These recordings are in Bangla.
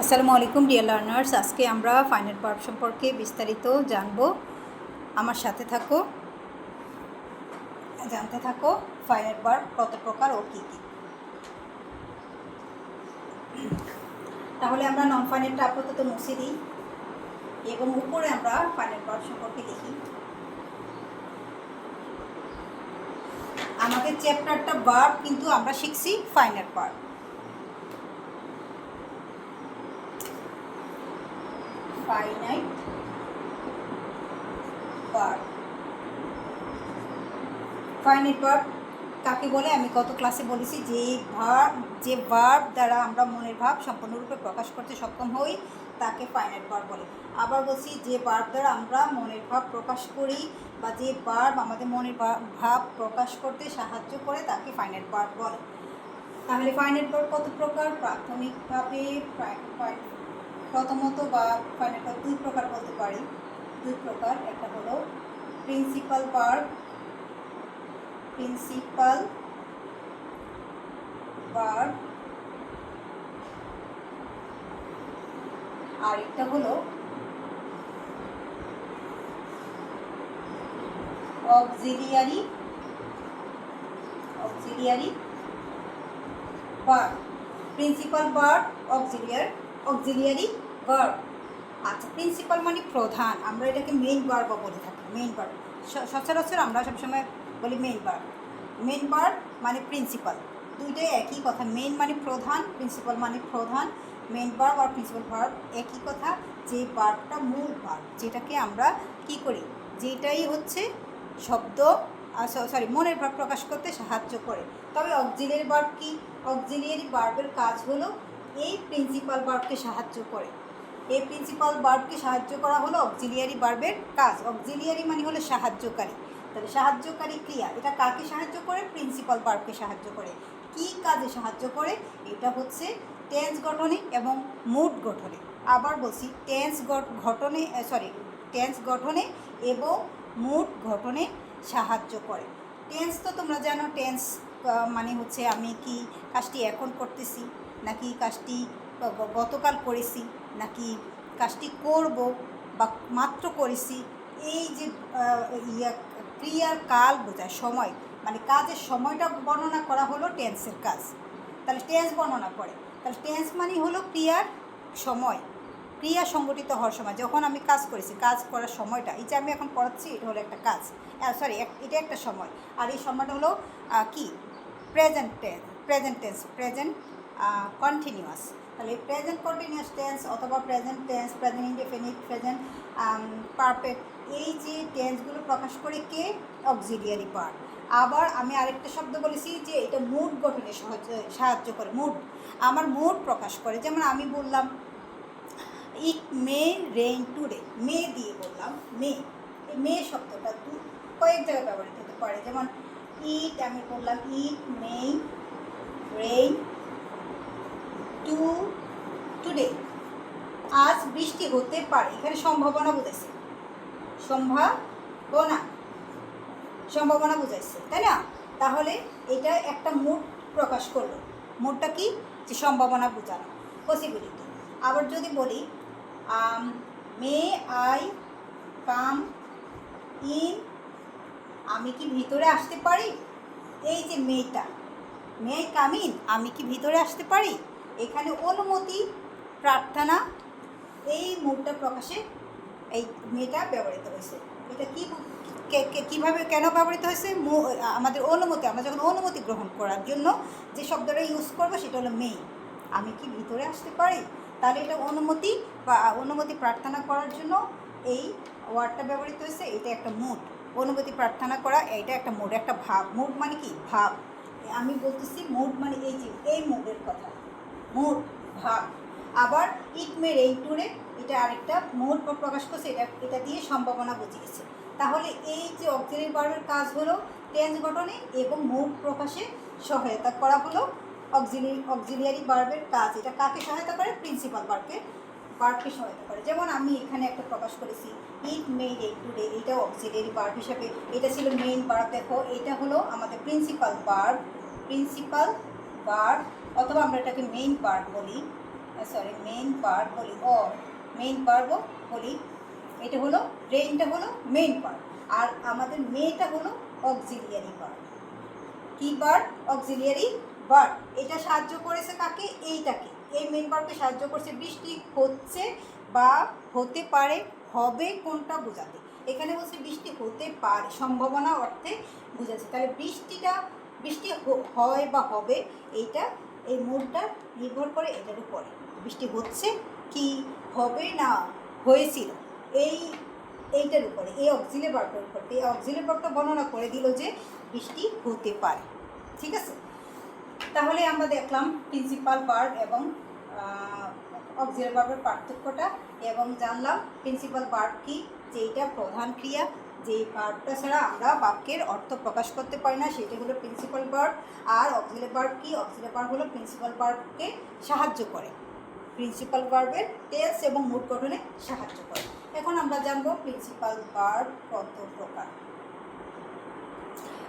আসসালামু আলাইকুম ডিয়ার লার্নার্স। আজকে আমরা ফাইনাল ভার্ব সম্পর্কে বিস্তারিত জানব। আমার সাথে থাকো, জানতে থাকো ফাইনাল ভার্ব কত প্রকার ও কী কী। তাহলে আমরা নন ফাইনালটা আপাতত মুছে দিই এবং উপরে আমরা ফাইনাল ভার্ব সম্পর্কে দেখি। আমাদের চ্যাপ্টারটা ভার্ব, কিন্তু আমরা শিখছি final verb. Finite verb, finite verb কাকে বলে আমি গত ক্লাসে বলেছি, যে ভার্ব দ্বারা আমরা মনের ভাব সম্পূর্ণরূপে প্রকাশ করতে সক্ষম হই তাকে ফাইনাইট ভার্ব বলে। আবার বলছি, যে ভার্ব দ্বারা আমরা মনের ভাব প্রকাশ করি বা যে ভার্ব আমাদের মনের ভাব প্রকাশ করতে সাহায্য করে তাকে ফাইনাইট ভার্ব বলে। তাহলে ফাইনাইট ভার্ব কত প্রকার? প্রাথমিকভাবে প্রথমত বা ফাইনাইট ভার্ব দুই প্রকার বলতে পারি। দুই প্রকার, একটা হলো প্রিন্সিপাল ভার্ব, প্রিন্সিপাল ভার্ব, আর একটা হলো auxiliary verb. Principal verb, auxiliary verb. আচ্ছা, প্রিন্সিপাল মানে প্রধান, আমরা এটাকে মেইন ভার্বও বলে থাকি। মেইন ভার্ব সচরাচর আমরা সবসময় বলি মেইন ভার্ব। মেইন ভার্ব মানে প্রিন্সিপাল, দুইটাই একই কথা। মেইন মানে প্রধান, প্রিন্সিপাল মানে প্রধান। মেইন ভার্ব আর প্রিন্সিপাল ভার্ব একই কথা। যে ভার্বটা মূল ভার্ব, যেটাকে আমরা কি করি, যেটাই হচ্ছে শব্দ মনের ভাব প্রকাশ করতে সাহায্য করে। তবে অক্সিলিয়ারি ভার্ব কি? অক্সিলিয়ারি ভার্বের কাজ হলো এই প্রিন্সিপাল ভার্বকে সাহায্য করে। এই প্রিন্সিপাল ভার্বকে সাহায্য করা হলো অক্সিলিয়ারি ভার্বের কাজ। অক্সিলিয়ারি মানে হলো সাহায্যকারী। তাহলে সাহায্যকারী ক্রিয়া, এটা কাকে সাহায্য করে? প্রিন্সিপাল ভার্বকে সাহায্য করে। কি কাজে সাহায্য করে? এটা হচ্ছে টেন্স গঠনে এবং মুড গঠনে। আবার বলছি, টেন্স গঠনে এবং মুড গঠনে সাহায্য করে। টেন্স তো তোমরা জানো, টেন্স মানে হচ্ছে আমি কি কাজটি এখন করতেছি, নাকি কাজটি গতকাল করেছি, নাকি কাজটি করব বা মাত্র করেছি। এই যে ক্রিয়ার কাল বোঝায়, সময় মানে কাজের সময়টা বর্ণনা করা হলো টেন্সের কাজ। তাহলে টেন্স বর্ণনা করে। তাহলে টেন্স মানে হলো ক্রিয়ার সময়, ক্রিয়া সংগঠিত হওয়ার সময়, যখন আমি কাজ করেছি, কাজ করার সময়টা। এই যে আমি এখন পড়াচ্ছি, এটা হলো একটা কাজ, এটা একটা সময়। আর এই সময়টা হলো কি? Present continuous. তাহলে প্রেজেন্ট কন্টিনিউয়াস টেন্স অথবা present tense, present indefinite, present perfect, এই যে টেন্সগুলো প্রকাশ করে কে? Auxiliary verb. আবার আমি আরেকটা শব্দ বলেছি যে এটা মুড গঠনে সাহায্য করে। মুড, আমার মুড প্রকাশ করে। যেমন আমি বললাম ইট মে রেইন টুডে, মে দিয়ে বললাম মে। এই মে শব্দটা কয়েক জায়গায় ব্যবহৃত হতে পারে। যেমন আমি বললাম ইট মে রেইন টুডে, আজ বৃষ্টি হতে পারে। এখানে সম্ভাবনা বুঝাইছে, সম্ভাবনা বুঝাইছে, তাই না? তাহলে এটা একটা মুড প্রকাশ করলো। মুডটা কি? যে সম্ভাবনা বোঝানো, পসিবিলিটি। আবার যদি বলি মে আই কাম ইন, আমি কি ভিতরে আসতে পারি? এই যে মেয়েটা, মে আই কাম ইন, আমি কি ভিতরে আসতে পারি? এখানে অনুমতি, প্রার্থনা, এই মুডটা প্রকাশে এই মেয়েটা ব্যবহৃত হয়েছে। এটা কীভাবে কেন ব্যবহৃত হয়েছে? আমাদের অনুমতি, আমরা যখন অনুমতি গ্রহণ করার জন্য যে শব্দটা ইউজ করবো সেটা হলো মে। আমি কি ভিতরে আসতে পারি? তাহলে এটা অনুমতি বা অনুমতি প্রার্থনা করার জন্য এই ওয়ার্ডটা ব্যবহৃত হয়েছে। এটা একটা মুড, অনুমতি প্রার্থনা করা, এটা একটা মুড, একটা ভাব। মুড মানে কি? ভাব। আমি বলতেছি মুড মানে এই যে এই মুডের কথা, মুড, ভাব। আবার ইট মে রেইন টুডে, এটা আরেকটা মুড প্রকাশ করছে, এটা দিয়ে সম্ভাবনা বুঝিয়েছে। তাহলে এই যে অক্সিলিয়ারি ভার্বের কাজ হলো টেন্স গঠনে এবং মুড প্রকাশে সহায়তা করা হলো অক্সিলিয়ারি ভার্বের কাজ। এটা কাকে সহায়তা করে? প্রিন্সিপাল ভার্বকে সহায়তা করে। যেমন আমি এখানে একটা প্রকাশ করেছি ইট মে রেইন টুডে, এইটাও অক্সিলিয়ারি ভার্ব হিসাবে, এটা ছিল মেইন ভার্ব। দেখো এটা হলো আমাদের প্রিন্সিপাল ভার্ব, অথবা আমরা এটাকে মেইন ভার্ব বলি। সরি মেইন পার্ট বলি, মেইন পার্টও বলি। এটা হলো ব্রেইনটা হলো মেইন পার্ট, আর আমাদের মেয়েটা হলো অক্সিলিয়ারি পার্ট। কি পার্ট? Auxiliary part. এটা সাহায্য করেছে কাকে? এইটাকে, এই মেইন পার্টকে সাহায্য করছে বৃষ্টি হচ্ছে বা হতে পারে, হবে কোনটা বোঝাতে। এখানে বলছে বৃষ্টি হতে পারে, সম্ভাবনা অর্থে বোঝাচ্ছে। তাহলে বৃষ্টি হয় বা হবে, এইটা এই মোডটা নির্ভর করে এটার উপরে। বৃষ্টি হচ্ছে কি হবে না হয়েছিল, এইটার উপরে, এই অক্সিলিয়ারি ভার্বটার উপর। এই অক্সিলিয়ারি ভার্বটা বর্ণনা করে দিল যে বৃষ্টি হতে পারে। ঠিক আছে, তাহলে আমরা দেখলাম প্রিন্সিপাল ভার্ব এবং অক্সিলিয়ারি ভার্বের পার্থক্যটা, এবং জানলাম প্রিন্সিপাল ভার্ব কি, যে এইটা প্রধান ক্রিয়া, যে ভার্বটা ছাড়া আমরা বাক্যের অর্থ প্রকাশ করতে পারি না, সেটা হলো প্রিন্সিপাল ভার্ব। আর অক্সিলিয়ারি ভার্ব কি? অক্সিলিয়ারি ভার্ব হলো প্রিন্সিপাল ভার্বকে সাহায্য করে, প্রিন্সিপাল ভার্বের টেন্স এবং মুড গঠনে সাহায্য করে। এখন আমরা জানবো প্রিন্সিপাল ভার্ব কত প্রকার।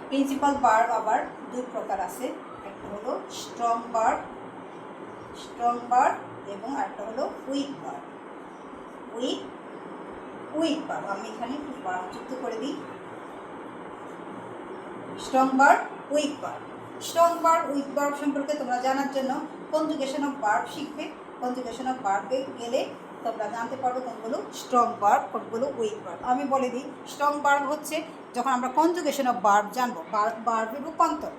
প্রিন্সিপাল ভার্ব আবার দুই প্রকার আছে, একটা হলো স্ট্রং ভার্ব এবং একটা হলো উইক ভার্ব। উইক ভার্ব আমি এখানে একটু ভার্ব যুক্ত করে দিই। Strong verb, week verb. Strong verb, week verb সম্পর্কে তোমরা জানার জন্য কনজুগেশন অফ ভার্ব শিখবে। কনজুগেশন অফ ভার্বে গেলে তোমরা জানতে পারবে কোনগুলো স্ট্রং ভার্ব, কোনগুলো উইক ভার্ব। আমি বলে দিই, স্ট্রং ভার্ব হচ্ছে যখন আমরা কনজুগেশন অফ ভার্ব জানবো, ভার্বের রূপান্তর,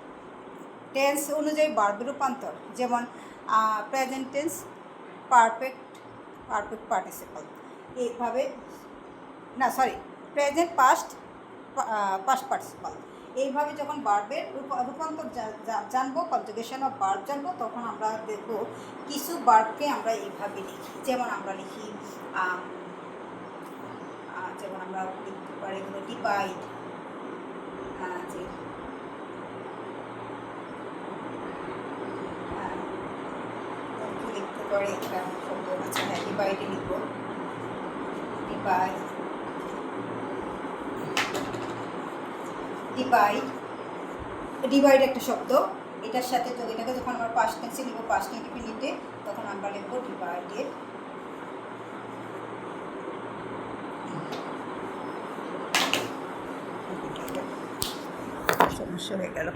টেন্স অনুযায়ী ভার্বের রূপান্তর, যেমন প্রেজেন্ট টেন্স, পারফেক্ট পার্টিসিপল, এইভাবে, না সরি, প্রেজেন্ট পাস্ট পার্টিসিপল, এইভাবে যখন ভার্বের রূপান্তর জানবো, কনজুগেশন অফ ভার্ব জানবো, তখন আমরা দেখব কিছু ভার্বকে আমরা এইভাবে লিখি। যেমন আমরা লিখি, যেমন আমরা লিখতে পারি এগুলো ডিভাইড, যে লিখতে পারি একটা শব্দ আছে, হ্যাঁ ডিভাইডে লিখবো, ডিভাইড একটা শব্দ, এটার সাথে এটাকে যখন আমরা পাস্ট টেন্সে লিখবো, পাস্ট ইনডিফিনিটে, তখন আমরা লিখবো ডিভাইডেড। সমস্যা হয়ে গেল।